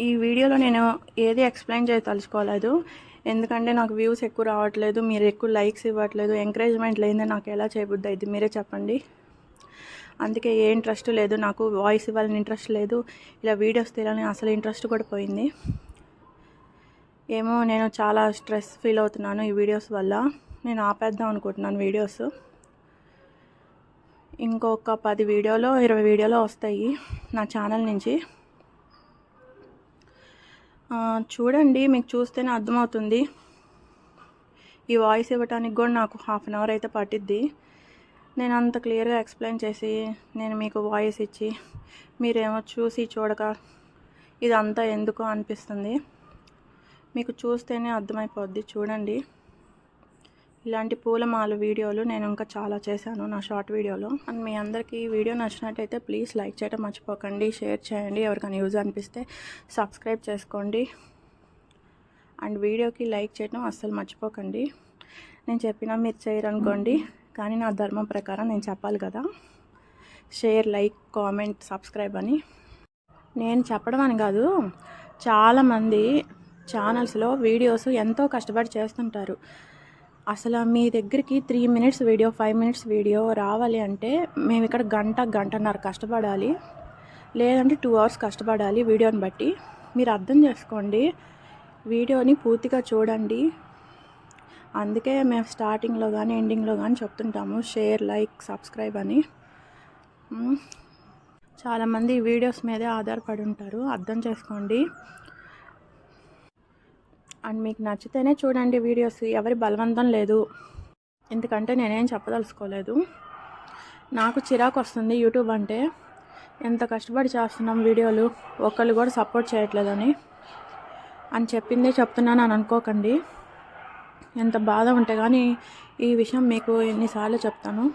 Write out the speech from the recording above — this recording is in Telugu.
ఈ వీడియోలో నేను ఏది ఎక్స్ప్లెయిన్ చేయదలుచుకోలేదు. ఎందుకంటే నాకు వ్యూస్ ఎక్కువ రావట్లేదు, మీరు ఎక్కువ లైక్స్ ఇవ్వట్లేదు, ఎంకరేజ్మెంట్ లేనిదే నాకు ఎలా చేయబుద్ధి అయింది మీరే చెప్పండి. అందుకే ఏ ఇంట్రెస్ట్ లేదు, నాకు వాయిస్ ఇవ్వాలని ఇంట్రెస్ట్ లేదు, ఇలా వీడియోస్ తీయాలని అసలు ఇంట్రెస్ట్ కూడా పోయింది. ఏమో నేను చాలా స్ట్రెస్ ఫీల్ అవుతున్నాను ఈ వీడియోస్ వల్ల. నేను ఆపేద్దాం అనుకుంటున్నాను వీడియోస్. ఇంకొక 10 వీడియోలో 20 వీడియోలో వస్తాయి నా ఛానల్ నుంచి. చూడండి, మీకు చూస్తేనే అర్థమవుతుంది. ఈ వాయిస్ ఇవ్వడానికి కూడా నాకు హాఫ్ అన్ అవర్ అయితే పట్టిద్ది. నేను అంత క్లియర్గా ఎక్స్ప్లెయిన్ చేసి నేను మీకు వాయిస్ ఇచ్చి మీరేమో చూసి చూడక ఇదంతా ఎందుకో అనిపిస్తుంది. మీకు చూస్తేనే అర్థమైపోద్ది. చూడండి, ఇలాంటి పూలమాల వీడియోలు నేను ఇంకా చాలా చేశాను నా షార్ట్ వీడియోలో. అండ్ మీ అందరికీ ఈ వీడియో నచ్చినట్టయితే ప్లీజ్ లైక్ చేయడం మర్చిపోకండి, షేర్ చేయండి, ఎవరికైనా యూజ్ అనిపిస్తే సబ్స్క్రైబ్ చేసుకోండి. అండ్ వీడియోకి లైక్ చేయడం అస్సలు మర్చిపోకండి. నేను చెప్పినా మీరు చేయరనుకోండి, కానీ నా ధర్మం ప్రకారం నేను చెప్పాలి కదా, షేర్, లైక్, కామెంట్, సబ్స్క్రైబ్ అని. నేను చెప్పడం అని కాదు, చాలామంది ఛానల్స్లో వీడియోస్ ఎంతో కష్టపడి చేస్తుంటారు. అసలు మీ దగ్గరికి 3 minutes వీడియో, 5 minutes వీడియో రావాలి అంటే మేము ఇక్కడ గంటన్నర కష్టపడాలి, లేదంటే 2 hours కష్టపడాలి వీడియోని బట్టి. మీరు అర్థం చేసుకోండి, వీడియోని పూర్తిగా చూడండి. అందుకే మేము స్టార్టింగ్లో కానీ ఎండింగ్లో కానీ చెప్తుంటాము షేర్, లైక్, సబ్స్క్రైబ్ అని. చాలామంది వీడియోస్ మీదే ఆధారపడి ఉంటారు, అర్థం చేసుకోండి. అండ్ మీకు నచ్చితేనే చూడండి వీడియోస్, ఎవరి బలవంతం లేదు. ఎందుకంటే నేనేం చెప్పదలుచుకోలేదు. నాకు చిరాకు వస్తుంది యూట్యూబ్ అంటే, ఎంత కష్టపడి చేస్తున్నాం వీడియోలు, ఒకళ్ళు కూడా సపోర్ట్ చేయట్లేదని అని చెప్పిందే చెప్తున్నాను అని అనుకోకండి. ఎంత బాధ ఉంటే కానీ ఈ విషయం మీకు ఎన్నిసార్లు చెప్తాను.